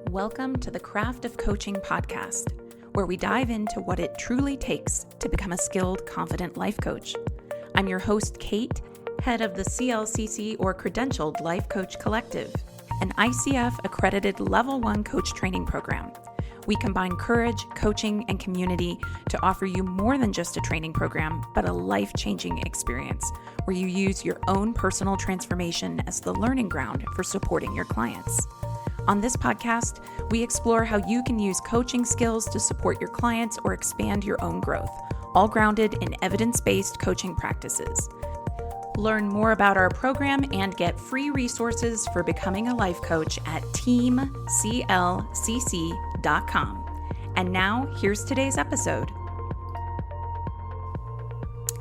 Welcome to the Craft of Coaching podcast, where we dive into what it truly takes to become a skilled, confident life coach. I'm your host, Kate, head of the CLCC or Credentialed Life Coach Collective, an ICF-Accredited Level 1 coach training program. We combine courage, coaching, and community to offer you more than just a training program, but a life-changing experience where you use your own personal transformation as the learning ground for supporting your clients. On this podcast, we explore how you can use coaching skills to support your clients or expand your own growth, all grounded in evidence-based coaching practices. Learn more about our program and get free resources for becoming a life coach at teamclcc.com. And now, here's today's episode.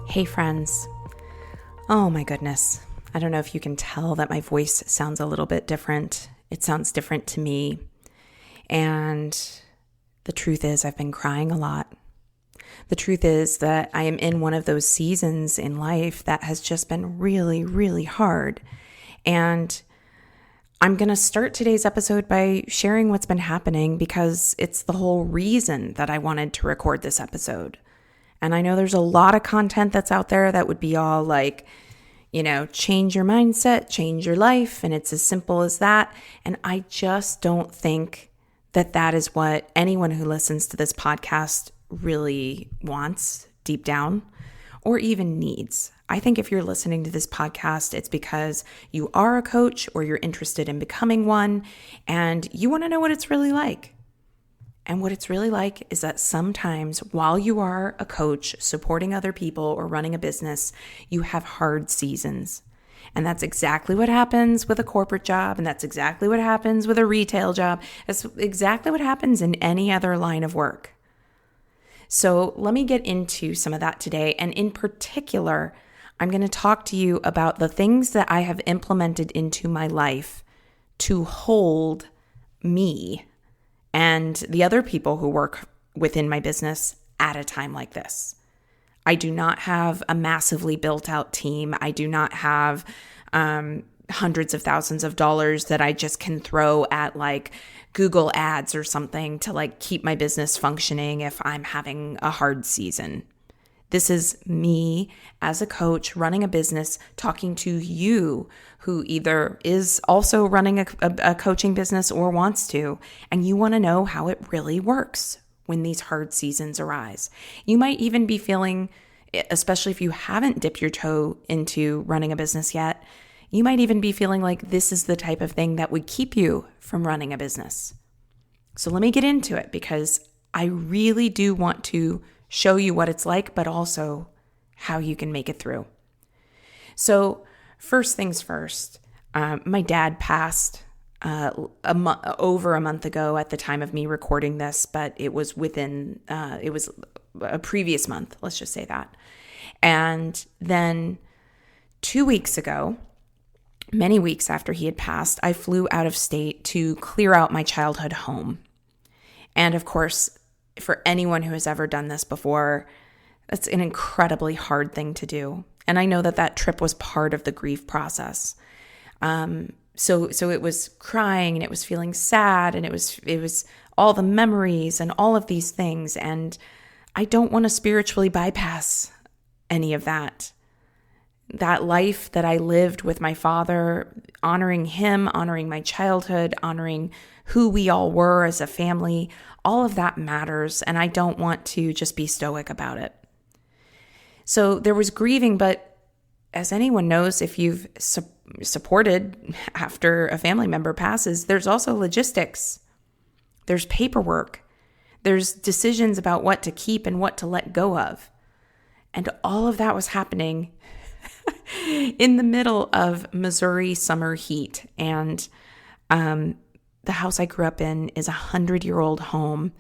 Hey friends. Oh my goodness. I don't know if you can tell that my voice sounds a little bit different. It sounds different to me. And the truth is, I've been crying a lot. The truth is that I am in one of those seasons in life that has just been really, really hard. And I'm going to start today's episode by sharing what's been happening because it's the whole reason that I wanted to record this episode. And I know there's a lot of content that's out there that would be all like, change your mindset, change your life, and it's as simple as that. And I just don't think that that is what anyone who listens to this podcast really wants deep down or even needs. I think if you're listening to this podcast, it's because you are a coach or you're interested in becoming one and you want to know what it's really like. And what it's really like is that sometimes while you are a coach supporting other people or running a business, you have hard seasons. And that's exactly what happens with a corporate job. And that's exactly what happens with a retail job. That's exactly what happens in any other line of work. So let me get into some of that today. And in particular, I'm going to talk to you about the things that I have implemented into my life to hold me and the other people who work within my business at a time like this. I do not have a massively built out team. I do not have hundreds of thousands of dollars that I just can throw at like Google ads or something to like keep my business functioning if I'm having a hard season. This is me as a coach running a business, talking to you who either is also running a coaching business or wants to, and you want to know how it really works when these hard seasons arise. You might even be feeling, especially if you haven't dipped your toe into running a business yet, you might even be feeling like this is the type of thing that would keep you from running a business. So let me get into it because I really do want to show you what it's like, but also how you can make it through. So first things first, my dad passed over a month ago at the time of me recording this, but it was it was a previous month, let's just say that. And then 2 weeks ago, many weeks after he had passed, I flew out of state to clear out my childhood home. And of course, for anyone who has ever done this before, it's an incredibly hard thing to do. And I know that trip was part of the grief process. So it was crying and it was feeling sad and it was all the memories and all of these things. And I don't want to spiritually bypass any of that. That life that I lived with my father, honoring him, honoring my childhood, honoring who we all were as a family, all of that matters, and I don't want to just be stoic about it. So there was grieving, but as anyone knows, if you've supported after a family member passes, there's also logistics. There's paperwork. There's decisions about what to keep and what to let go of. And all of that was happening in the middle of Missouri summer heat. And the house I grew up in is a 100-year-old home.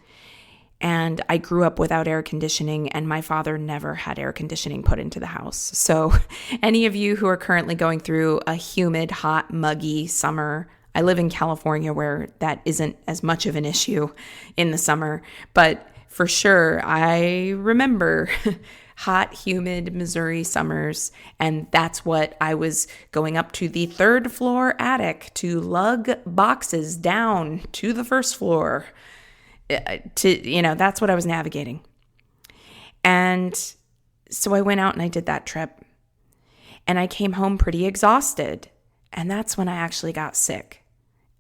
And I grew up without air conditioning, and my father never had air conditioning put into the house. So any of you who are currently going through a humid, hot, muggy summer, I live in California where that isn't as much of an issue in the summer. But for sure, I remember hot, humid Missouri summers. And that's what I was going up to the third floor attic to lug boxes down to the first floor. That's what I was navigating. And so I went out and I did that trip. And I came home pretty exhausted. And that's when I actually got sick.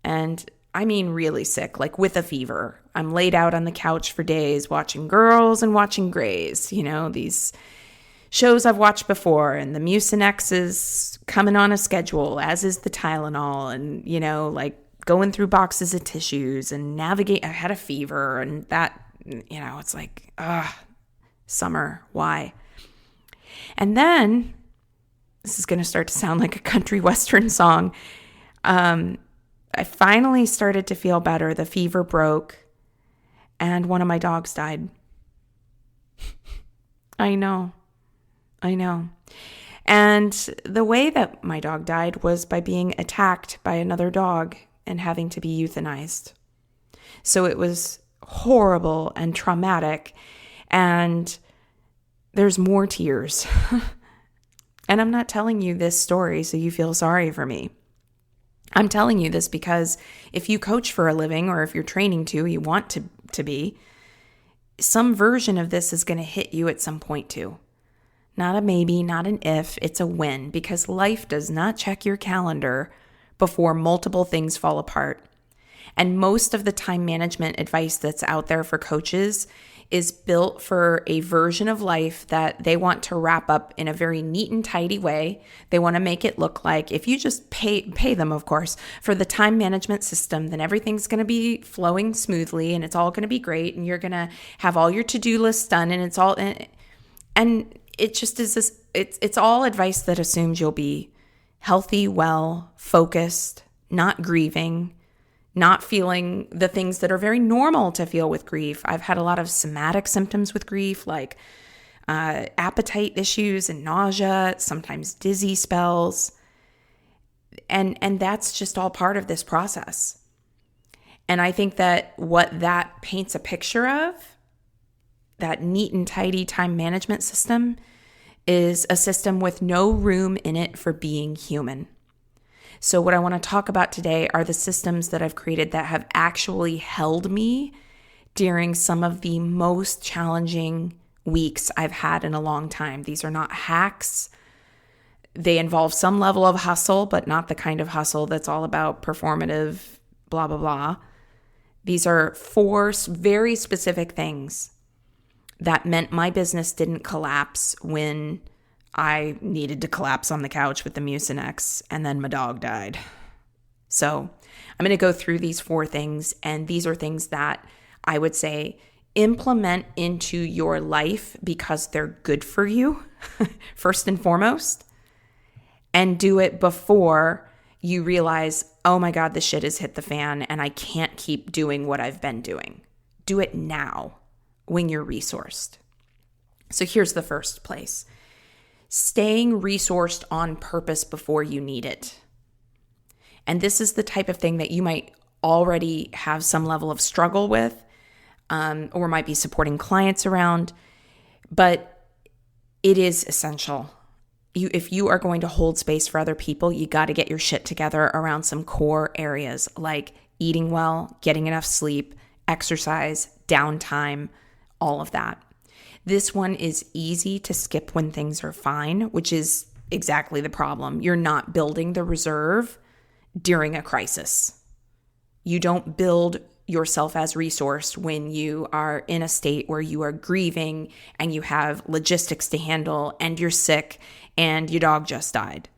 And I mean really sick, like with a fever. I'm laid out on the couch for days watching Girls and watching Grays, these shows I've watched before. And the Mucinex is coming on a schedule, as is the Tylenol. And, going through boxes of tissues and navigate. I had a fever and that, it's like, summer, why? And then, this is going to start to sound like a country western song. I finally started to feel better. The fever broke and one of my dogs died. I know. And the way that my dog died was by being attacked by another dog and having to be euthanized. So it was horrible and traumatic, and there's more tears. And I'm not telling you this story so you feel sorry for me. I'm telling you this because if you coach for a living, or if you're training you want to be, some version of this is going to hit you at some point too. Not a maybe, not an if, it's a when, because life does not check your calendar before multiple things fall apart. And most of the time management advice that's out there for coaches is built for a version of life that they want to wrap up in a very neat and tidy way. They want to make it look like, if you just pay them, of course, for the time management system, then everything's going to be flowing smoothly and it's all going to be great and you're going to have all your to-do lists done and it's all, and it just is this, it's all advice that assumes you'll be healthy, well, focused, not grieving, not feeling the things that are very normal to feel with grief. I've had a lot of somatic symptoms with grief, like appetite issues and nausea, sometimes dizzy spells. And that's just all part of this process. And I think that what that paints a picture of, that neat and tidy time management system, is a system with no room in it for being human. So what I want to talk about today are the systems that I've created that have actually held me during some of the most challenging weeks I've had in a long time. These are not hacks. They involve some level of hustle, but not the kind of hustle that's all about performative, blah, blah, blah. These are 4 very specific things that meant my business didn't collapse when I needed to collapse on the couch with the Mucinex, and then my dog died. So I'm going to go through these 4 things, and these are things that I would say implement into your life because they're good for you, first and foremost, and do it before you realize, oh my God, the shit has hit the fan and I can't keep doing what I've been doing. Do it now when you're resourced. So here's the first place. Staying resourced on purpose before you need it. And this is the type of thing that you might already have some level of struggle with, or might be supporting clients around, but it is essential. If you are going to hold space for other people, you got to get your shit together around some core areas like eating well, getting enough sleep, exercise, downtime, all of that. This one is easy to skip when things are fine, which is exactly the problem. You're not building the reserve during a crisis. You don't build yourself as resourced when you are in a state where you are grieving and you have logistics to handle and you're sick and your dog just died.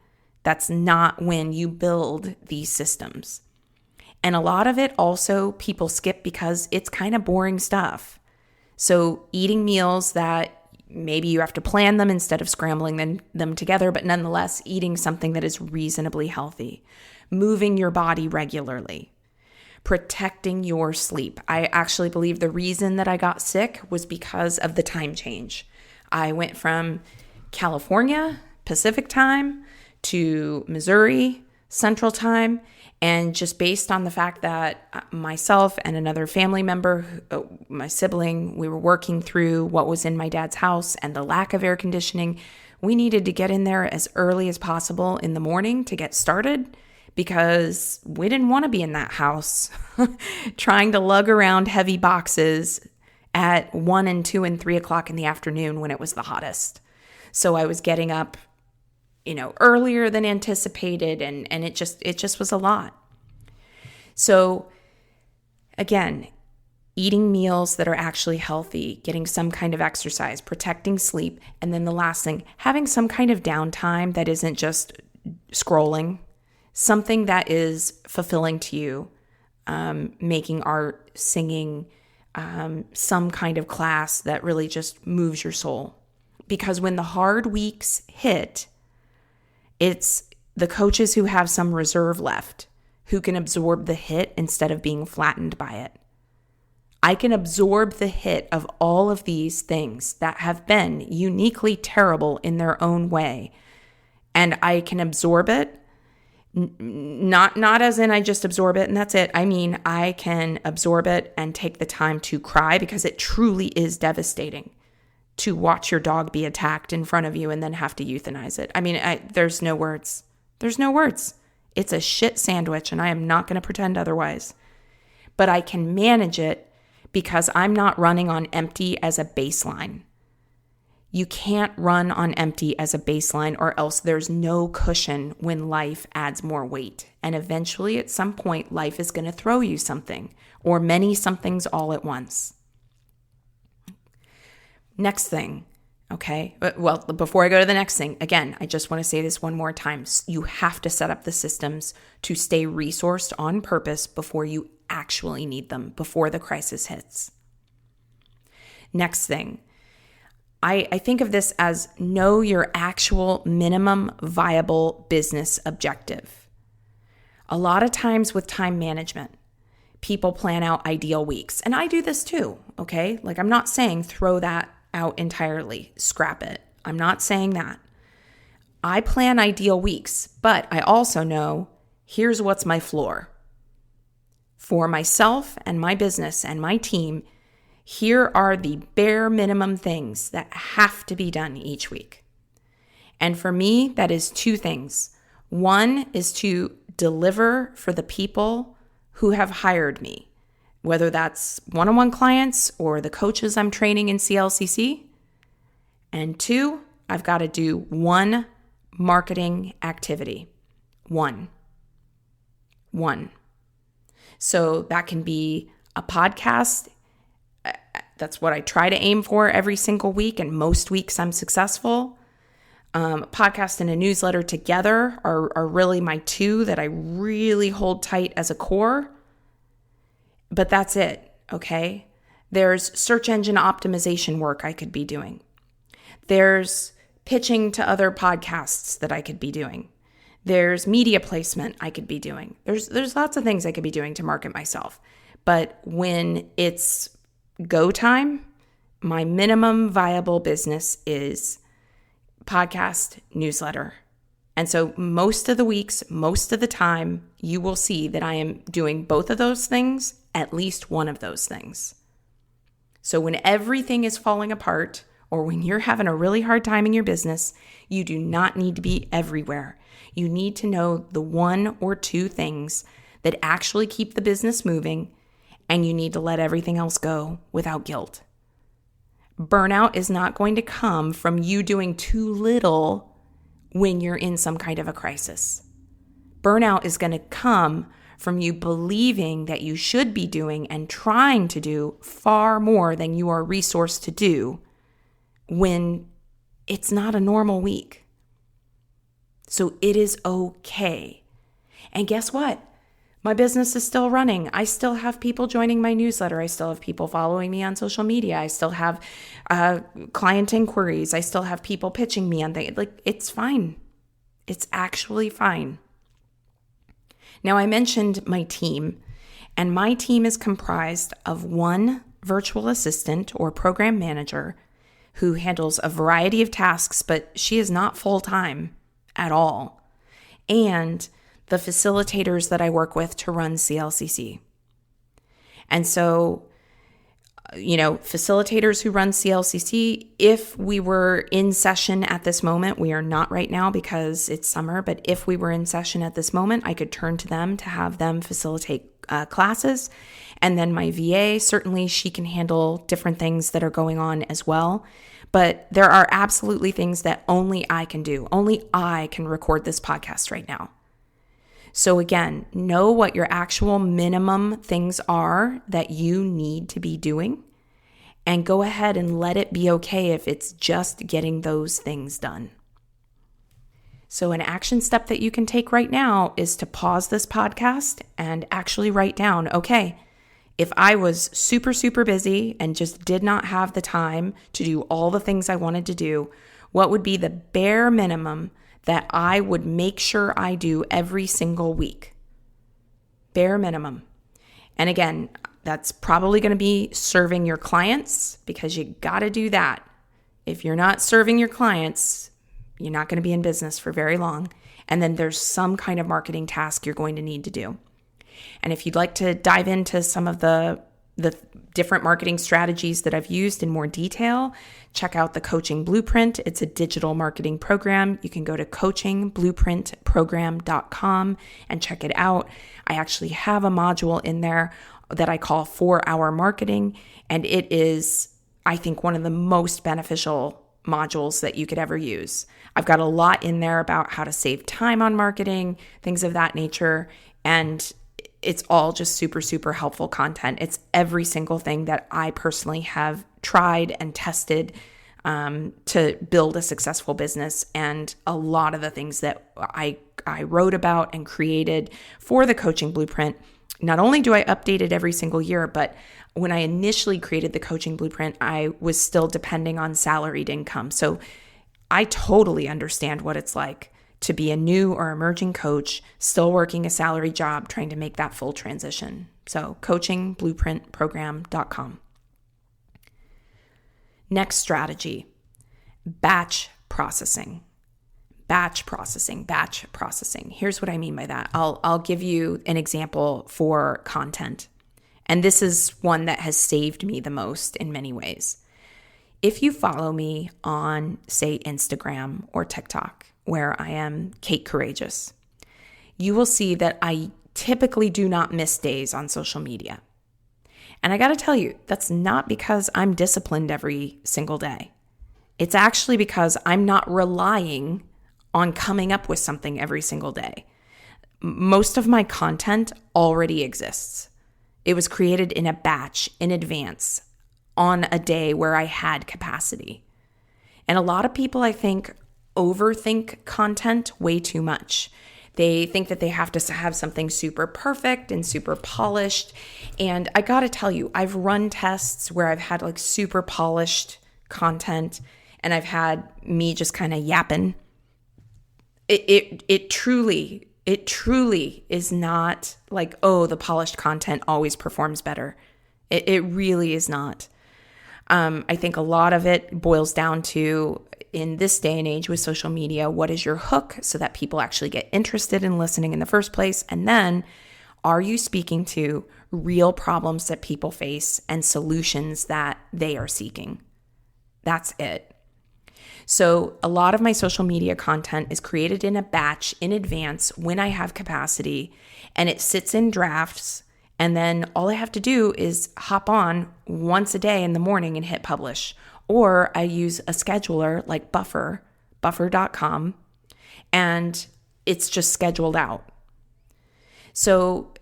That's not when you build these systems. And a lot of it also people skip because it's kind of boring stuff. So eating meals that maybe you have to plan them instead of scrambling them together, but nonetheless eating something that is reasonably healthy. Moving your body regularly. Protecting your sleep. I actually believe the reason that I got sick was because of the time change. I went from California, Pacific time, to Missouri, Central Time. And just based on the fact that myself and another family member, my sibling, we were working through what was in my dad's house and the lack of air conditioning, we needed to get in there as early as possible in the morning to get started because we didn't want to be in that house trying to lug around heavy boxes at 1 and 2 and 3 o'clock in the afternoon when it was the hottest. So I was getting up earlier than anticipated, and it just was a lot. So again, eating meals that are actually healthy, getting some kind of exercise, protecting sleep, and then the last thing, having some kind of downtime that isn't just scrolling, something that is fulfilling to you, making art, singing, some kind of class that really just moves your soul. Because when the hard weeks hit, it's the coaches who have some reserve left who can absorb the hit instead of being flattened by it. I can absorb the hit of all of these things that have been uniquely terrible in their own way. And I can absorb it, not as in I just absorb it and that's it. I mean, I can absorb it and take the time to cry because it truly is devastating to watch your dog be attacked in front of you and then have to euthanize it. I mean, there's no words. There's no words. It's a shit sandwich, and I am not going to pretend otherwise. But I can manage it because I'm not running on empty as a baseline. You can't run on empty as a baseline, or else there's no cushion when life adds more weight. And eventually, at some point, life is going to throw you something, or many somethings all at once. Next thing, okay? Well, before I go to the next thing, again, I just want to say this one more time. You have to set up the systems to stay resourced on purpose before you actually need them, before the crisis hits. Next thing, I think of this as know your actual minimum viable business objective. A lot of times with time management, people plan out ideal weeks. And I do this too, okay? Like, I'm not saying throw that out entirely, scrap it. I'm not saying that. I plan ideal weeks, but I also know here's what's my floor. For myself and my business and my team, here are the bare minimum things that have to be done each week. And for me, that is two things. One is to deliver for the people who have hired me, whether that's one-on-one clients or the coaches I'm training in CLCC. And two, I've got to do one marketing activity. One. So that can be a podcast. That's what I try to aim for every single week, and most weeks I'm successful. Podcast and a newsletter together are really my two that I really hold tight as a core. But that's it, okay? There's search engine optimization work I could be doing. There's pitching to other podcasts that I could be doing. There's media placement I could be doing. There's lots of things I could be doing to market myself. But when it's go time, my minimum viable business is podcast, newsletter. And so most of the weeks, most of the time, you will see that I am doing both of those things, at least one of those things. So when everything is falling apart, or when you're having a really hard time in your business, you do not need to be everywhere. You need to know the one or two things that actually keep the business moving, and you need to let everything else go without guilt. Burnout is not going to come from you doing too little when you're in some kind of a crisis. Burnout is going to come from you believing that you should be doing and trying to do far more than you are resourced to do when it's not a normal week. So it is okay. And guess what? My business is still running. I still have people joining my newsletter. I still have people following me on social media. I still have client inquiries. I still have people pitching me on things. Like, it's fine. It's actually fine. Now, I mentioned my team, and my team is comprised of one virtual assistant or program manager who handles a variety of tasks, but she is not full-time at all. And the facilitators that I work with to run CLCC. And so, facilitators who run CLCC, if we were in session at this moment, we are not right now because it's summer, but if we were in session at this moment, I could turn to them to have them facilitate classes. And then my VA, certainly she can handle different things that are going on as well. But there are absolutely things that only I can do. Only I can record this podcast right now. So again, know what your actual minimum things are that you need to be doing, and go ahead and let it be okay if it's just getting those things done. So an action step that you can take right now is to pause this podcast and actually write down, okay, if I was super, super busy and just did not have the time to do all the things I wanted to do, what would be the bare minimum that I would make sure I do every single week? Bare minimum. And again, that's probably going to be serving your clients, because you got to do that. If you're not serving your clients, you're not going to be in business for very long. And then there's some kind of marketing task you're going to need to do. And if you'd like to dive into some of the different marketing strategies that I've used in more detail, check out the Coaching Blueprint. It's a digital marketing program. You can go to coachingblueprintprogram.com and check it out. I actually have a module in there that I call 4-Hour Marketing, and it is, I think, one of the most beneficial modules that you could ever use. I've got a lot in there about how to save time on marketing, things of that nature, and it's all just super, super helpful content. It's every single thing that I personally have tried and tested to build a successful business, and a lot of the things that I wrote about and created for the Coaching Blueprint. Not only do I update it every single year, but when I initially created the Coaching Blueprint, I was still depending on salaried income. So I totally understand what it's like to be a new or emerging coach, still working a salary job, trying to make that full transition. So coachingblueprintprogram.com. Next strategy, batch processing. Batch processing. Here's what I mean by that. I'll give you an example for content. And this is one that has saved me the most in many ways. If you follow me on, say, Instagram or TikTok, where I am Kate Courageous, you will see that I typically do not miss days on social media. And I got to tell you, that's not because I'm disciplined every single day. It's actually because I'm not relying on coming up with something every single day. Most of my content already exists. It was created in a batch in advance on a day where I had capacity. And a lot of people, I think, overthink content way too much. They think that they have to have something super perfect and super polished. And I got to tell you, I've run tests where I've had like super polished content, and I've had me just kind of yapping. It truly is not like, oh, the polished content always performs better. It really is not. I think a lot of it boils down to, in this day and age with social media, what is your hook so that people actually get interested in listening in the first place? And then, are you speaking to real problems that people face and solutions that they are seeking? That's it. So a lot of my social media content is created in a batch in advance when I have capacity, and it sits in drafts. And then all I have to do is hop on once a day in the morning and hit publish. Or I use a scheduler like buffer.com, and it's just scheduled out. So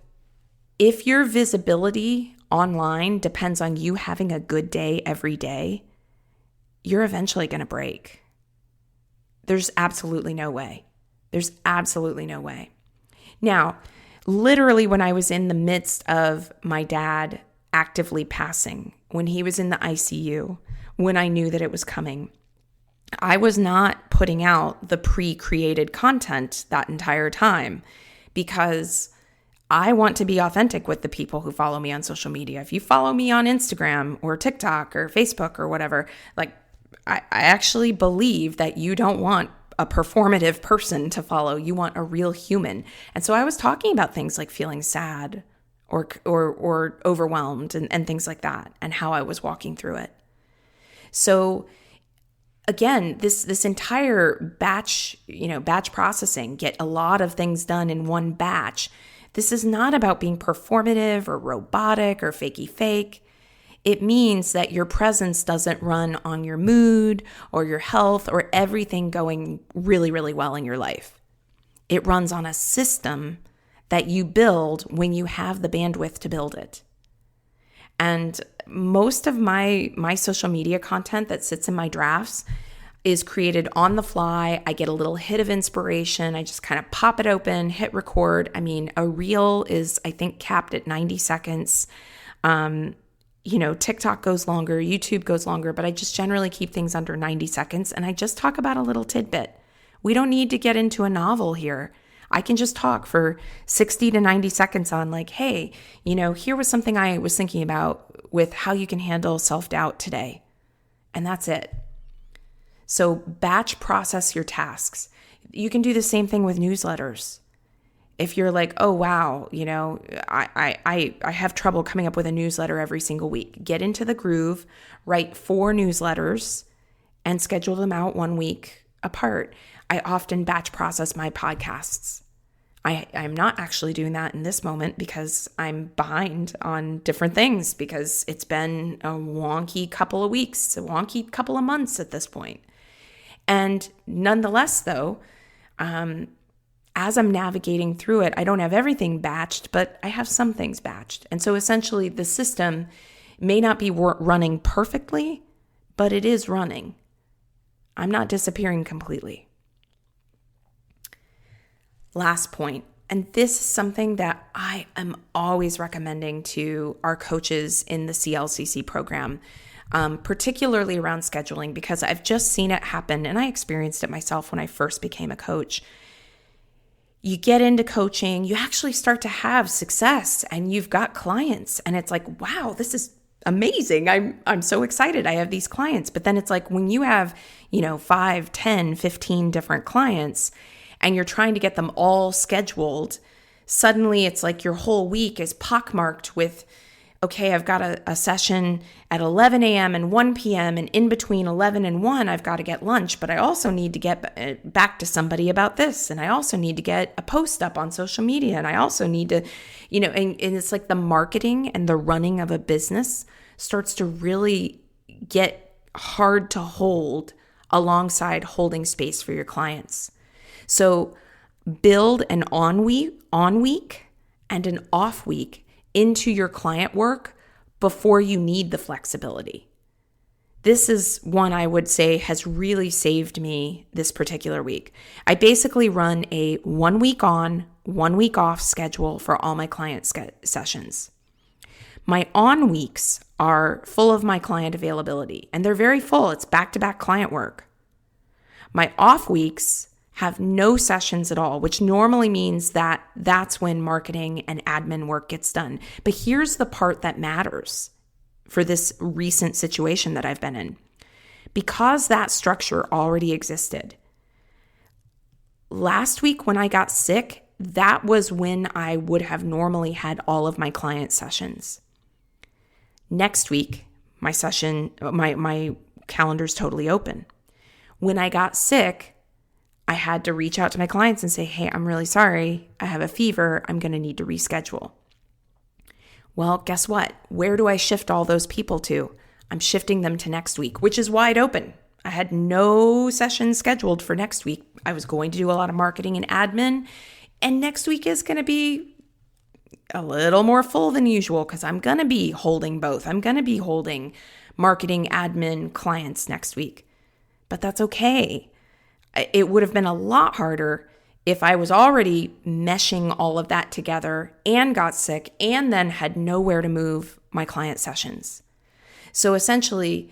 if your visibility online depends on you having a good day every day, you're eventually going to break. There's absolutely no way. Now, literally when I was in the midst of my dad actively passing, when he was in the ICU, when I knew that it was coming, I was not putting out the pre-created content that entire time, because I want to be authentic with the people who follow me on social media. If you follow me on Instagram or TikTok or Facebook or whatever, like I actually believe that you don't want a performative person to follow. You want a real human. And so I was talking about things like feeling sad or overwhelmed and things like that, and how I was walking through it. So again, this entire batch processing, get a lot of things done in one batch. This is not about being performative or robotic or fakey fake. It means that your presence doesn't run on your mood or your health or everything going really, really well in your life. It runs on a system that you build when you have the bandwidth to build it. And most of my social media content that sits in my drafts is created on the fly. I get a little hit of inspiration. I just kind of pop it open, hit record. I mean, a reel is, I think, capped at 90 seconds. TikTok goes longer, YouTube goes longer, but I just generally keep things under 90 seconds. And I just talk about a little tidbit. We don't need to get into a novel here. I can just talk for 60 to 90 seconds on like, hey, here was something I was thinking about with how you can handle self-doubt today. And that's it. So batch process your tasks. You can do the same thing with newsletters. If you're like, oh, wow, I have trouble coming up with a newsletter every single week. Get into the groove, write 4 newsletters and schedule them out 1 week apart. I often batch process my podcasts. I'm not actually doing that in this moment because I'm behind on different things because it's been a wonky couple of weeks, a wonky couple of months at this point. And nonetheless, though, as I'm navigating through it, I don't have everything batched, but I have some things batched. And so essentially the system may not be running perfectly, but it is running. I'm not disappearing completely. Last point, and this is something that I am always recommending to our coaches in the CLCC program, particularly around scheduling, because I've just seen it happen and I experienced it myself when I first became a coach. You get into coaching, you actually start to have success and you've got clients and it's like, wow, this is amazing. I'm so excited. I have these clients. But then it's like when you have, 5, 10, 15 different clients and you're trying to get them all scheduled, suddenly it's like your whole week is pockmarked with, okay, I've got a session at 11 a.m. and 1 p.m. and in between 11 and 1, I've got to get lunch, but I also need to get back to somebody about this. And I also need to get a post up on social media. And I also need to, and it's like the marketing and the running of a business starts to really get hard to hold alongside holding space for your clients. So build an on week and an off week into your client work before you need the flexibility. This is one I would say has really saved me this particular week. I basically run a 1 week on, 1 week off schedule for all my client sessions. My on weeks are full of my client availability, and they're very full. It's back-to-back client work. My off weeks have no sessions at all, which normally means that that's when marketing and admin work gets done. But here's the part that matters for this recent situation that I've been in. Because that structure already existed, last week when I got sick, that was when I would have normally had all of my client sessions. Next week, my calendar's totally open. When I got sick, I had to reach out to my clients and say, hey, I'm really sorry. I have a fever. I'm going to need to reschedule. Well, guess what? Where do I shift all those people to? I'm shifting them to next week, which is wide open. I had no sessions scheduled for next week. I was going to do a lot of marketing and admin, and next week is going to be a little more full than usual because I'm going to be holding both. I'm going to be holding marketing, admin, clients next week, but that's okay. It would have been a lot harder if I was already meshing all of that together and got sick and then had nowhere to move my client sessions. So essentially,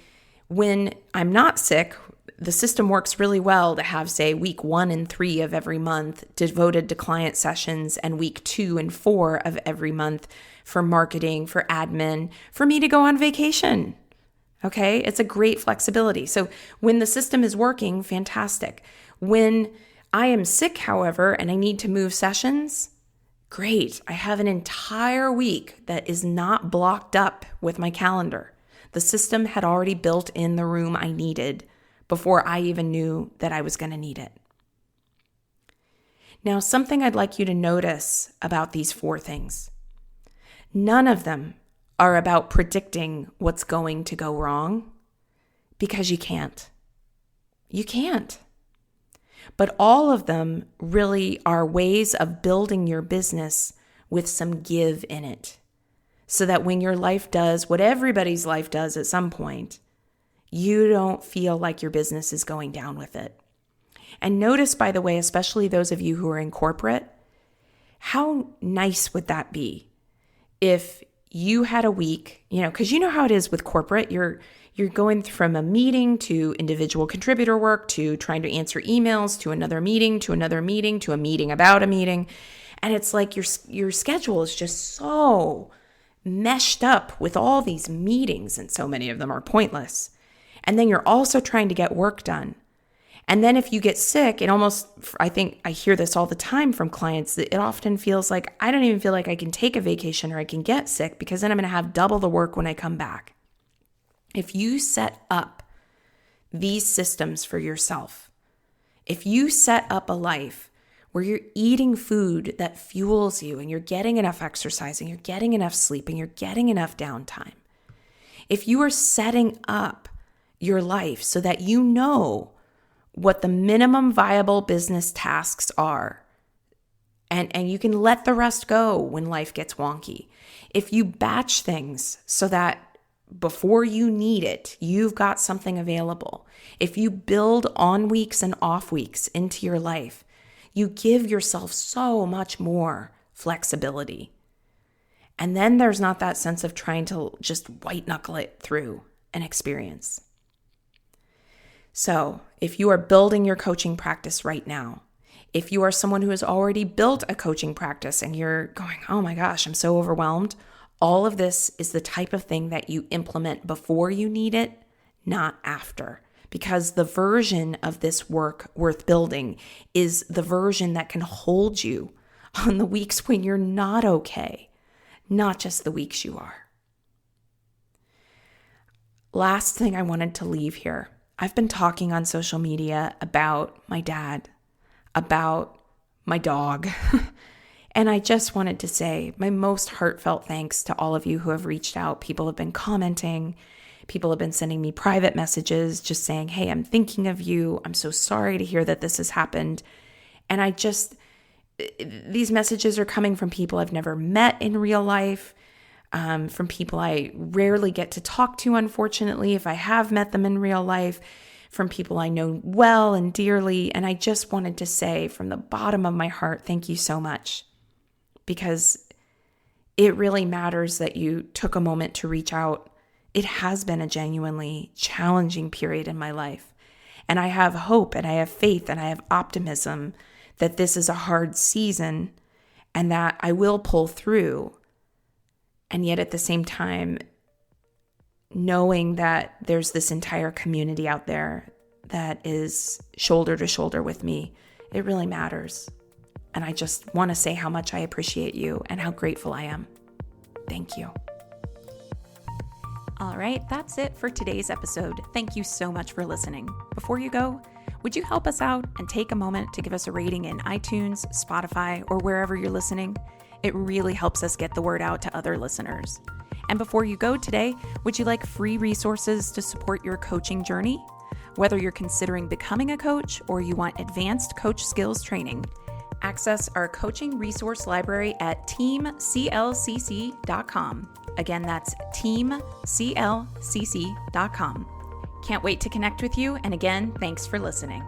when I'm not sick, the system works really well to have, say, week 1 and 3 of every month devoted to client sessions and week 2 and 4 of every month for marketing, for admin, for me to go on vacation. Okay, it's a great flexibility. So when the system is working, fantastic. When I am sick, however, and I need to move sessions, great. I have an entire week that is not blocked up with my calendar. The system had already built in the room I needed before I even knew that I was going to need it. Now, something I'd like you to notice about these 4 things. None of them are about predicting what's going to go wrong, because you can't. You can't. But all of them really are ways of building your business with some give in it, so that when your life does what everybody's life does at some point, you don't feel like your business is going down with it. And notice, by the way, especially those of you who are in corporate, how nice would that be if you had a week, because you know how it is with corporate. You're going from a meeting to individual contributor work to trying to answer emails to another meeting to another meeting to a meeting about a meeting. And it's like your schedule is just so meshed up with all these meetings, and so many of them are pointless. And then you're also trying to get work done. And then if you get sick, I think I hear this all the time from clients, that it often feels like I don't even feel like I can take a vacation or I can get sick, because then I'm going to have double the work when I come back. If you set up these systems for yourself, if you set up a life where you're eating food that fuels you and you're getting enough exercise and you're getting enough sleep and you're getting enough downtime, if you are setting up your life so that you know what the minimum viable business tasks are, and you can let the rest go when life gets wonky. If you batch things so that before you need it, you've got something available. If you build on weeks and off weeks into your life, you give yourself so much more flexibility. And then there's not that sense of trying to just white knuckle it through an experience. So if you are building your coaching practice right now, if you are someone who has already built a coaching practice and you're going, oh my gosh, I'm so overwhelmed, all of this is the type of thing that you implement before you need it, not after. Because the version of this work worth building is the version that can hold you on the weeks when you're not okay, not just the weeks you are. Last thing I wanted to leave here. I've been talking on social media about my dad, about my dog, and I just wanted to say my most heartfelt thanks to all of you who have reached out. People have been commenting. People have been sending me private messages just saying, hey, I'm thinking of you. I'm so sorry to hear that this has happened. And these messages are coming from people I've never met in real life, from people I rarely get to talk to, unfortunately, if I have met them in real life, from people I know well and dearly. And I just wanted to say from the bottom of my heart, thank you so much, because it really matters that you took a moment to reach out. It has been a genuinely challenging period in my life. And I have hope and I have faith and I have optimism that this is a hard season and that I will pull through. And yet at the same time, knowing that there's this entire community out there that is shoulder to shoulder with me, it really matters. And I just want to say how much I appreciate you and how grateful I am. Thank you. All right, that's it for today's episode. Thank you so much for listening. Before you go, would you help us out and take a moment to give us a rating in iTunes, Spotify, or wherever you're listening? It really helps us get the word out to other listeners. And before you go today, would you like free resources to support your coaching journey? Whether you're considering becoming a coach or you want advanced coach skills training, access our coaching resource library at teamclcc.com. Again, that's teamclcc.com. Can't wait to connect with you. And again, thanks for listening.